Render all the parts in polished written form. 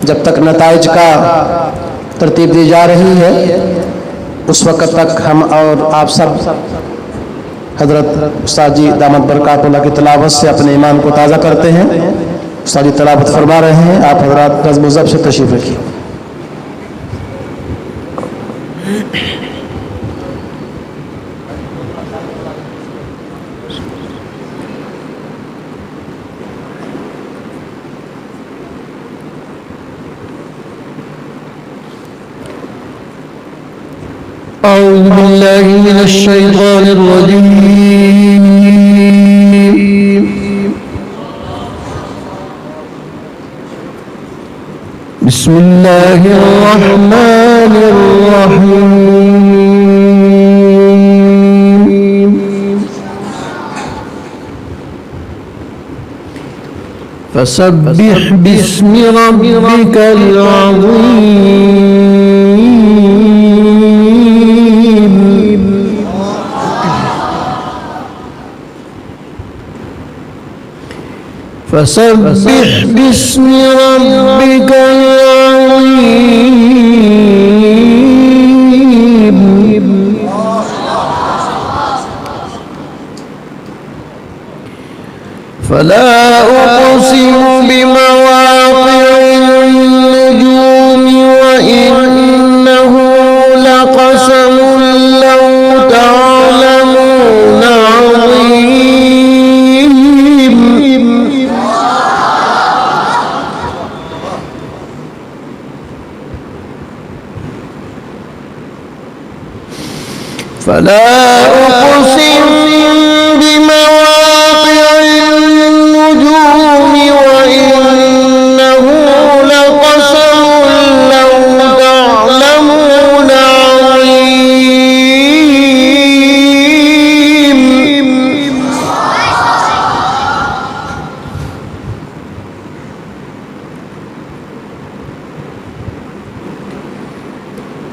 جب تک نتائج کا ترتیب دی جا رہی ہے اس وقت تک ہم اور آپ سب حضرت استاد جی دامت برکات اللہ کی تلاوت سے اپنے ایمان کو تازہ کرتے ہیں. استاد جی تلاوت فرما رہے ہیں، آپ حضرات نظم و ضبط سے تشریف رکھیے. أعوذ بالله من الشيطان الرجيم. بسم الله الرحمن الرحيم. فسبح باسم ربك العظيم. فسبح باسم ربك العظيم. فلا أقسم بمواقع النجوم وإنه لقسم لو تعلمون عظيم. فلا أقسم بمواقع النجوم وإنه لقسم لو تعلمون عظيم.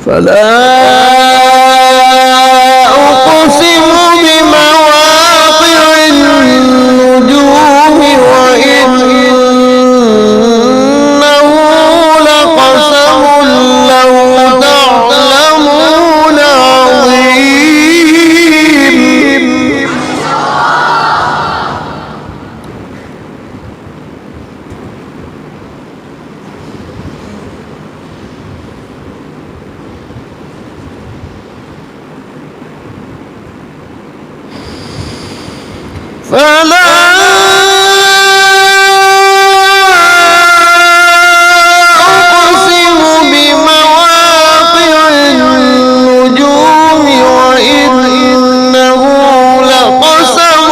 فلا أقسم بمواقع النجوم وإنه لقسم لو تعلمون عظيم. فلا أقسم بمواقع النجوم وإنه لقسم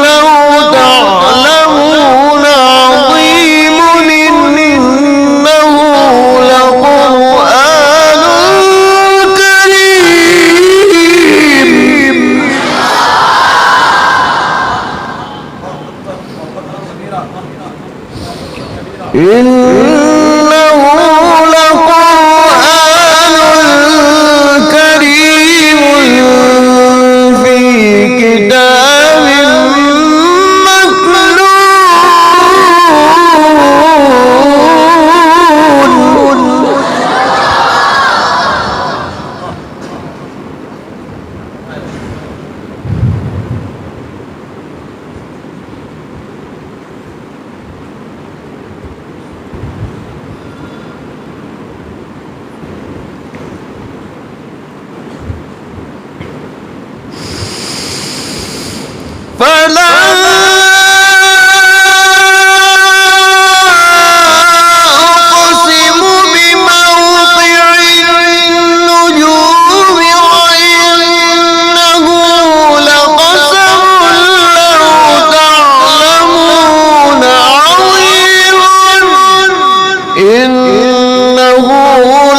لو تعلمون عظيم. إنه لقرآن كريم. إنه لقرآن كريم في كتاب مكنون. فلا أقسم بموقع النجوم وإنه لقسم لو تعلمون عظيم. إنه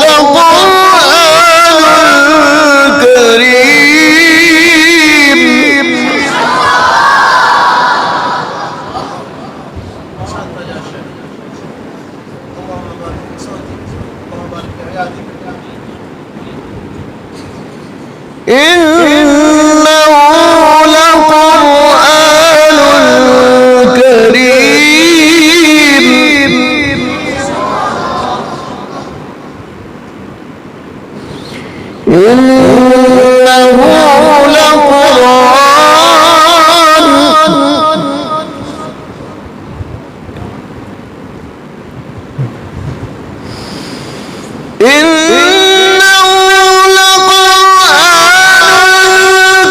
لقرآن كريم. إنه لقرآن كريم. إنه لقرآن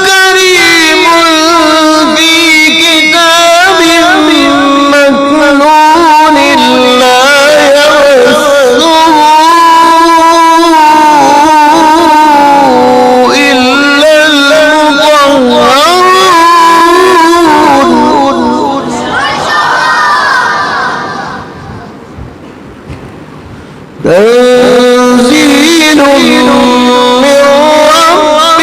كريم في كتاب مكنون لا يمسه إلا المطهرون تنزيل من رب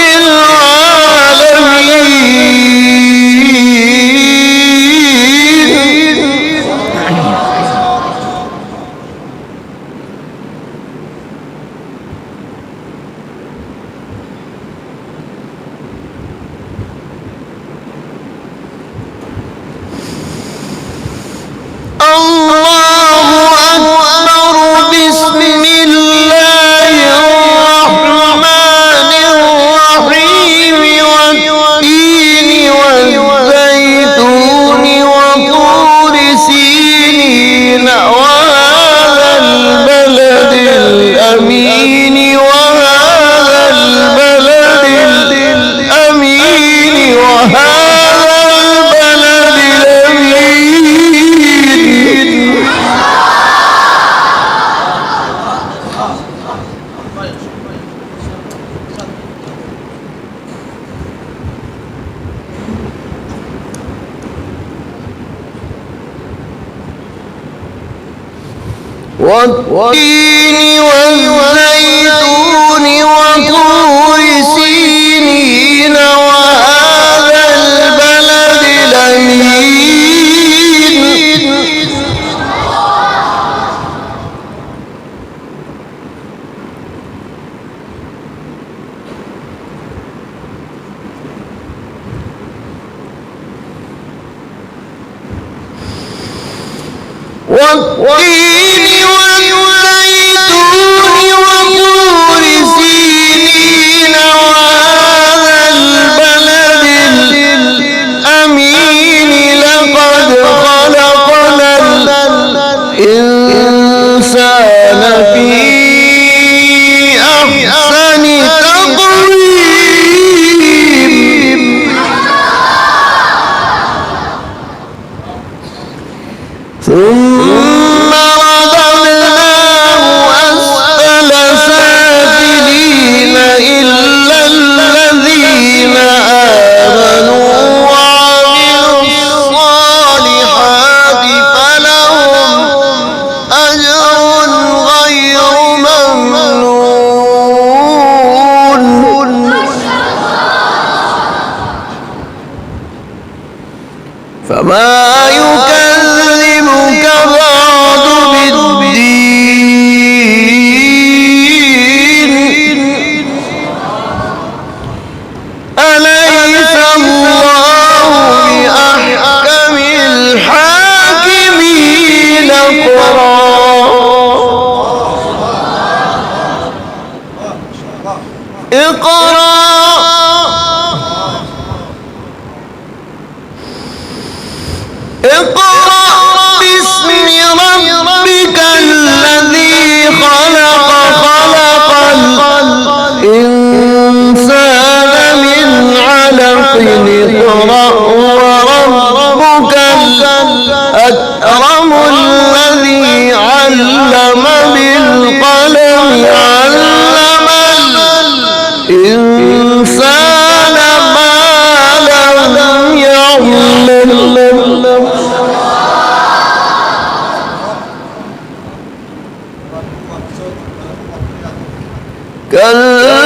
والتين والزيتون وطور سينين وهذا البلد الأمين والتين والزيتون وطور سينين وهذا البلد الأمين لقد خلقنا الإنسان في أحسن تقويم ثم رددناه أسفل سافلين إلا الذين آمنوا وعملوا الصالحات فلهم أجر غير ممنون فما يكذبك بعد بالدين أليس الله بأحكم الحاكمين اقرأ باسم ربك الذي خلق الإنسان من علق اقرأ وربك الأكرم الذي علم بالقلم علم الإنسان ما لم يعلم كلا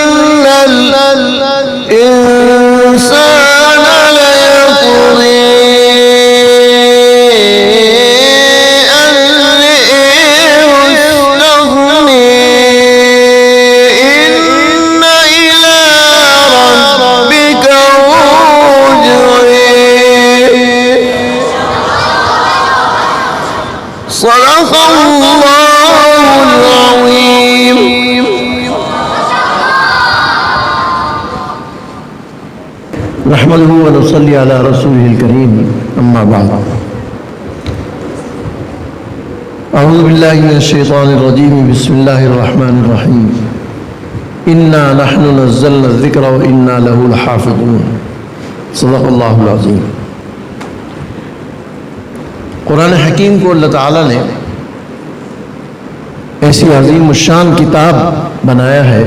إن الإنسان ليطغى أن استغنى إن إلى ربك رجعي صدق الله العظيم نحمده ونصلي على رسوله الكريم أما بعد أعوذ بالله من الشيطان الرجيم بسم الله الرحمن الرحيم إنا نحن نزلنا الذكر وإنا له لحافظون صدق الله العظيم. قرآن حکیم کو اللہ تعالیٰ نے ایسی عظیم الشان کتاب بنایا ہے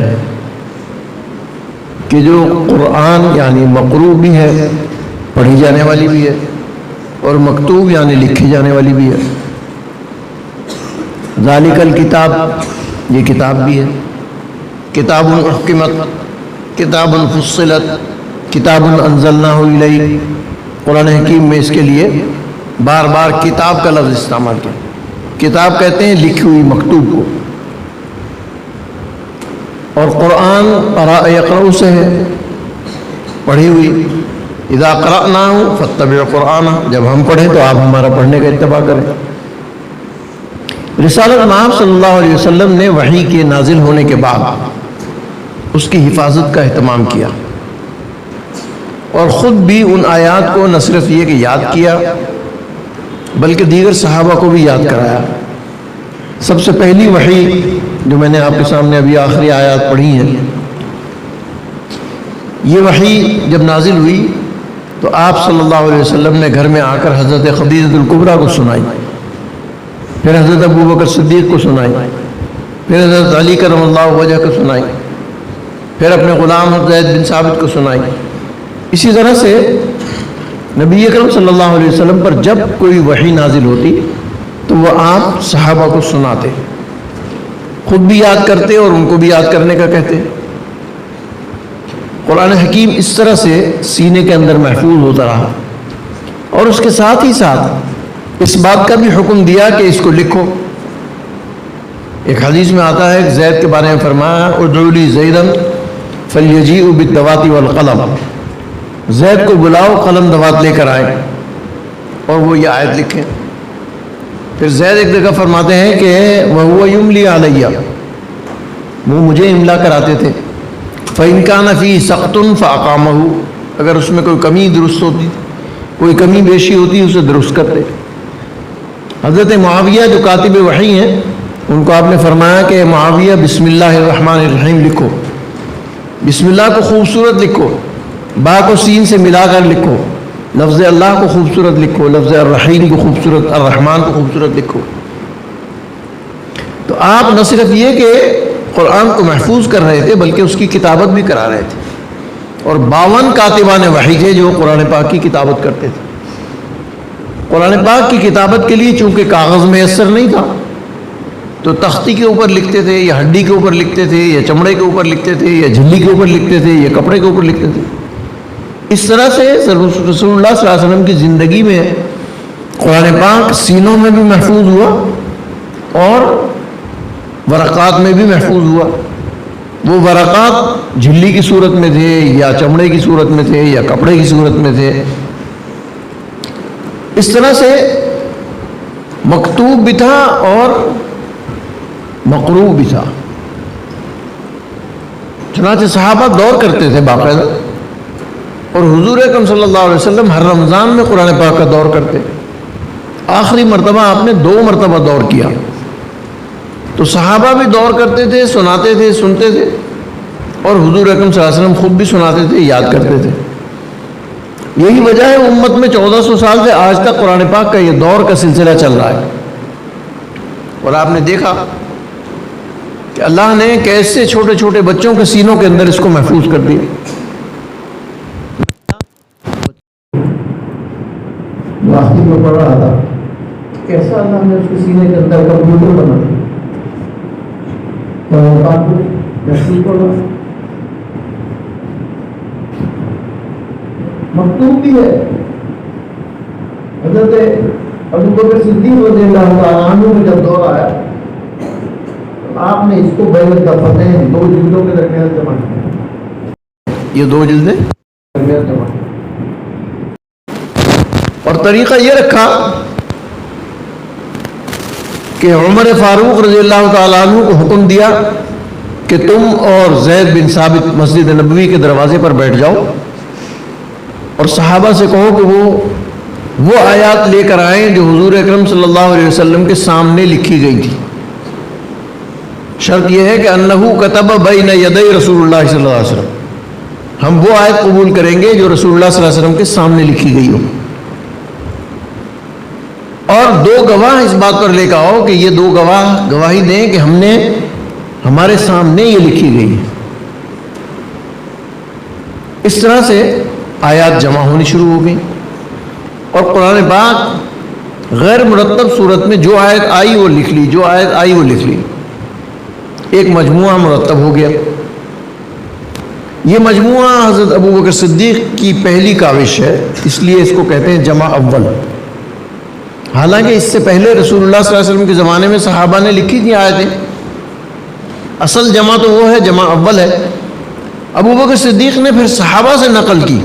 کہ جو قرآن یعنی مقروء بھی ہے، پڑھی جانے والی بھی ہے، اور مکتوب یعنی لکھی جانے والی بھی ہے. ذالک الکتاب، یہ کتاب بھی ہے. کتاب احکمت، کتاب فصلت، کتاب انزلناہ الیک. قرآن حکیم میں اس کے لیے بار بار کتاب کا لفظ استعمال کیا. کتاب کہتے ہیں لکھی ہوئی مکتوب کو، اور قرآن یقرأ سے ہے، پڑھی ہوئی. اذا قرأناہ فاتبع قرآنہ، جب ہم پڑھیں تو آپ ہمارا پڑھنے کا اتباع کریں. رسالت نام صلی اللہ علیہ وسلم نے وحی کے نازل ہونے کے بعد اس کی حفاظت کا اہتمام کیا، اور خود بھی ان آیات کو نہ صرف یہ کہ یاد کیا بلکہ دیگر صحابہ کو بھی یاد کرایا. سب سے پہلی وحی جو میں نے آپ کے سامنے ابھی آخری آیات پڑھی ہیں، یہ وحی جب نازل ہوئی تو آپ صلی اللہ علیہ وسلم نے گھر میں آ کر حضرت خدیجہ الکبریٰ کو سنائی، پھر حضرت ابوبکر صدیق کو سنائی، پھر حضرت علی کرم اللہ وجہ کو سنائی، پھر اپنے غلام زید بن ثابت کو سنائی. اسی طرح سے نبی اکرم صلی اللہ علیہ وسلم پر جب کوئی وحی نازل ہوتی تو وہ آپ صحابہ کو سناتے، خود بھی یاد کرتے اور ان کو بھی یاد کرنے کا کہتے. قرآن حکیم اس طرح سے سینے کے اندر محفوظ ہوتا رہا، اور اس کے ساتھ ہی ساتھ اس بات کا بھی حکم دیا کہ اس کو لکھو. ایک حدیث میں آتا ہے کہ زید کے بارے میں فرمایا ادعوا لی زیدا فلیجیء بالدوات والقلم، زید کو بلاؤ قلم دوات لے کر آئے اور وہ یہ آیت لکھیں. پھر زید ایک جگہ فرماتے ہیں کہ وَهُوَ يُمْلِي عَلَيَّ، وہ مجھے املا کراتے تھے. فَإِنْ كَانَ فِيهِ سَقْطٌ فَأَقَامَهُ، اگر اس میں کوئی کمی درست ہوتی، کوئی کمی بیشی ہوتی اسے درست کرتے. حضرت معاویہ جو کاتب وحی ہیں، ان کو آپ نے فرمایا کہ معاویہ بسم اللہ الرحمن الرحیم لکھو. بسم اللہ کو خوبصورت لکھو، با کو سین سے ملا کر لکھو، لفظ اللہ کو خوبصورت لکھو، لفظ الرحیم کو خوبصورت، الرحمن کو خوبصورت لکھو. تو آپ نہ صرف یہ کہ قرآن کو محفوظ کر رہے تھے بلکہ اس کی کتابت بھی کرا رہے تھے. اور 52 کاتبان وحی تھے جو قرآن پاک کی کتابت کرتے تھے. قرآن پاک کی کتابت کے لیے چونکہ کاغذ میسر نہیں تھا تو تختی کے اوپر لکھتے تھے، یا ہڈی کے اوپر لکھتے تھے، یا چمڑے کے اوپر لکھتے تھے، یا جھلی کے اوپر لکھتے تھے، یا کپڑے کے اوپر لکھتے تھے. اس طرح سے رسول اللہ صلی اللہ علیہ وسلم کی زندگی میں قرآن پاک سینوں میں بھی محفوظ ہوا اور ورقات میں بھی محفوظ ہوا. وہ ورقات جھلی کی صورت میں تھے، یا چمڑے کی صورت میں تھے، یا کپڑے کی صورت میں تھے. اس طرح سے مکتوب بھی تھا اور مقروء بھی تھا. چنانچہ صحابہ دور کرتے تھے باقاعدہ، اور حضور اکرم صلی اللہ علیہ وسلم ہر رمضان میں قرآن پاک کا دور کرتے. آخری مرتبہ آپ نے 2 مرتبہ دور کیا. تو صحابہ بھی دور کرتے تھے، سناتے تھے، سنتے تھے، اور حضور اکرم صلی اللہ علیہ وسلم خود بھی سناتے تھے، یاد کرتے تھے. یہی وجہ ہے امت میں 1400 سال سے آج تک قرآن پاک کا یہ دور کا سلسلہ چل رہا ہے. اور آپ نے دیکھا کہ اللہ نے کیسے چھوٹے چھوٹے بچوں کے سینوں کے اندر اس کو محفوظ کر دیا. واقعی میں پڑھ رہا تھا کیسا اللہ نے اس کے سینے کے اندر کمپیوٹر بنا دیا. مکتوب بھی ہے. حضرت ابوبکر صدیق رضی اللہ تعالیٰ عنہ میں جب دور آیا آپ نے اس کو بین الدفتین 2 جلدوں کے درمیان جمع کیا. یہ 2 جلدیں درمیان جمع کیا، اور طریقہ یہ رکھا کہ عمر فاروق رضی اللہ تعالیٰ عنہ کو حکم دیا کہ تم اور زید بن ثابت مسجد نبوی کے دروازے پر بیٹھ جاؤ اور صحابہ سے کہو کہ وہ آیات لے کر آئیں جو حضور اکرم صلی اللہ علیہ وسلم کے سامنے لکھی گئی تھی. شرط یہ ہے کہ انہو کتب بین یدی رسول اللہ صلی اللہ علیہ وسلم. ہم وہ آیت قبول کریں گے جو رسول اللہ صلی اللہ علیہ وسلم کے سامنے لکھی گئی ہو, اور 2 گواہ اس بات پر لے کے آؤ کہ یہ 2 گواہ گواہی دیں کہ ہمارے سامنے یہ لکھی گئی ہے. اس طرح سے آیات جمع ہونی شروع ہو گئی اور قرآن پاک غیر مرتب صورت میں جو آیت آئی وہ لکھ لی, جو آیت آئی وہ لکھ لی, ایک مجموعہ مرتب ہو گیا. یہ مجموعہ حضرت ابوبکر صدیق کی پہلی کاوش ہے, اس لیے اس کو کہتے ہیں جمع اول. حالانکہ اس سے پہلے رسول اللہ صلی اللہ علیہ وسلم کے زمانے میں صحابہ نے لکھی تھی آیتیں. اصل جمع تو وہ ہے, جمع اول ہے. ابوبکر صدیق نے پھر صحابہ سے نقل کی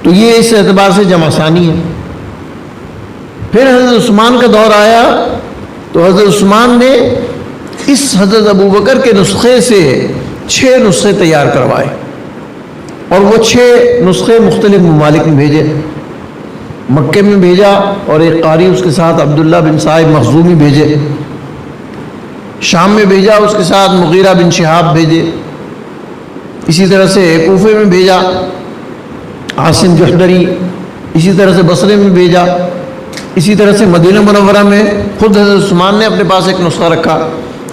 تو یہ اس اعتبار سے جمع ثانی ہے. پھر حضرت عثمان کا دور آیا تو حضرت عثمان نے اس حضرت ابوبکر کے نسخے سے 6 نسخے تیار کروائے اور وہ 6 نسخے مختلف ممالک میں بھیجے. مکے میں بھیجا اور ایک قاری اس کے ساتھ عبداللہ بن صاحب مخزومی بھیجے. شام میں بھیجا, اس کے ساتھ مغیرہ بن شہاب بھیجے. اسی طرح سے کوفے میں بھیجا عاصم جحدری. اسی طرح سے بصرے میں بھیجا. اسی طرح سے مدینہ منورہ میں خود حضرت عثمان نے اپنے پاس ایک نسخہ رکھا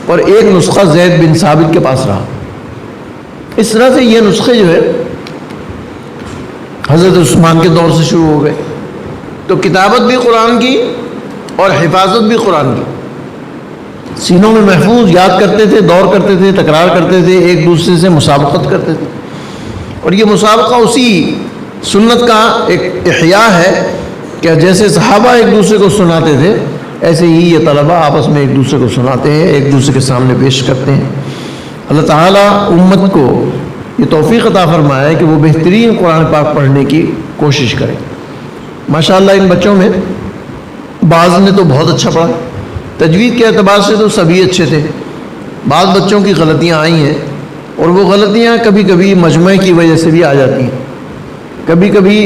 اور ایک نسخہ زید بن ثابت کے پاس رہا. اس طرح سے یہ نسخے جو ہے حضرت عثمان کے دور سے شروع ہو گئے. تو کتابت بھی قرآن کی اور حفاظت بھی قرآن کی. سینوں میں محفوظ یاد کرتے تھے, دور کرتے تھے, تکرار کرتے تھے, ایک دوسرے سے مسابقت کرتے تھے. اور یہ مسابقہ اسی سنت کا ایک احیاء ہے کہ جیسے صحابہ ایک دوسرے کو سناتے تھے ایسے ہی یہ طلبہ آپس میں ایک دوسرے کو سناتے ہیں, ایک دوسرے کے سامنے پیش کرتے ہیں. اللہ تعالیٰ امت کو یہ توفیق عطا فرمایا ہے کہ وہ بہترین قرآن پاک پڑھنے کی کوشش کریں. ماشاءاللہ ان بچوں میں بعض نے تو بہت اچھا پڑھا, تجوید کے اعتبار سے تو سبھی اچھے تھے. بعض بچوں کی غلطیاں آئی ہیں اور وہ غلطیاں کبھی کبھی مجمع کی وجہ سے بھی آ جاتی ہیں. کبھی کبھی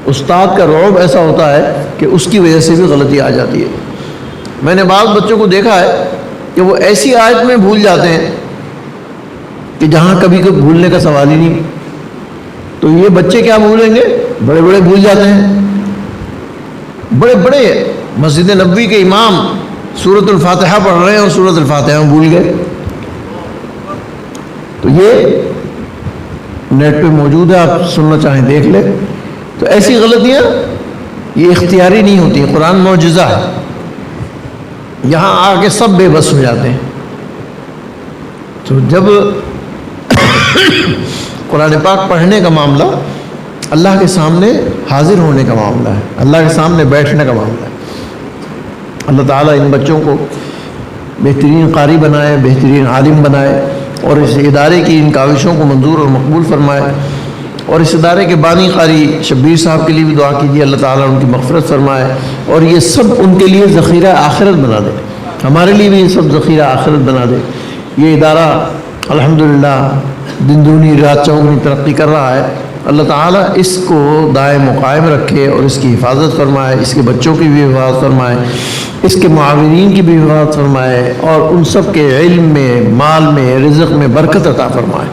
استاد کا رعب ایسا ہوتا ہے کہ اس کی وجہ سے بھی غلطی آ جاتی ہے. میں نے بعض بچوں کو دیکھا ہے کہ وہ ایسی آیت میں بھول جاتے ہیں کہ جہاں کبھی کبھی بھولنے کا سوال ہی نہیں. تو یہ بچے کیا بھولیں گے, بڑے بڑے بھول جاتے ہیں. بڑے بڑے مسجد نبوی کے امام سورۃ الفاتحہ پڑھ رہے ہیں اور سورۃ الفاتحہ بھول گئے. تو یہ نیٹ پہ موجود ہے, آپ سننا چاہیں دیکھ لیں. تو ایسی غلطیاں یہ اختیاری نہیں ہوتی, قرآن معجزہ ہے. یہاں آ کے سب بے بس ہو جاتے ہیں. تو جب قرآن پاک پڑھنے کا معاملہ اللہ کے سامنے حاضر ہونے کا معاملہ ہے, اللہ کے سامنے بیٹھنے کا معاملہ ہے. اللہ تعالیٰ ان بچوں کو بہترین قاری بنائے, بہترین عالم بنائے اور اس ادارے کی ان کاوشوں کو منظور اور مقبول فرمائے. اور اس ادارے کے بانی قاری شبیر صاحب کے لیے بھی دعا کیجیے, اللہ تعالیٰ ان کی مغفرت فرمائے اور یہ سب ان کے لیے ذخیرہ آخرت بنا دے, ہمارے لیے بھی یہ سب ذخیرہ آخرت بنا دے. یہ ادارہ الحمدللہ دن دونی رات چوگنی ترقی کر رہا ہے. اللہ تعالیٰ اس کو دائم و قائم رکھے اور اس کی حفاظت فرمائے, اس کے بچوں کی بھی حفاظت فرمائے, اس کے معاونین کی بھی حفاظت فرمائے اور ان سب کے علم میں, مال میں, رزق میں برکت عطا فرمائے.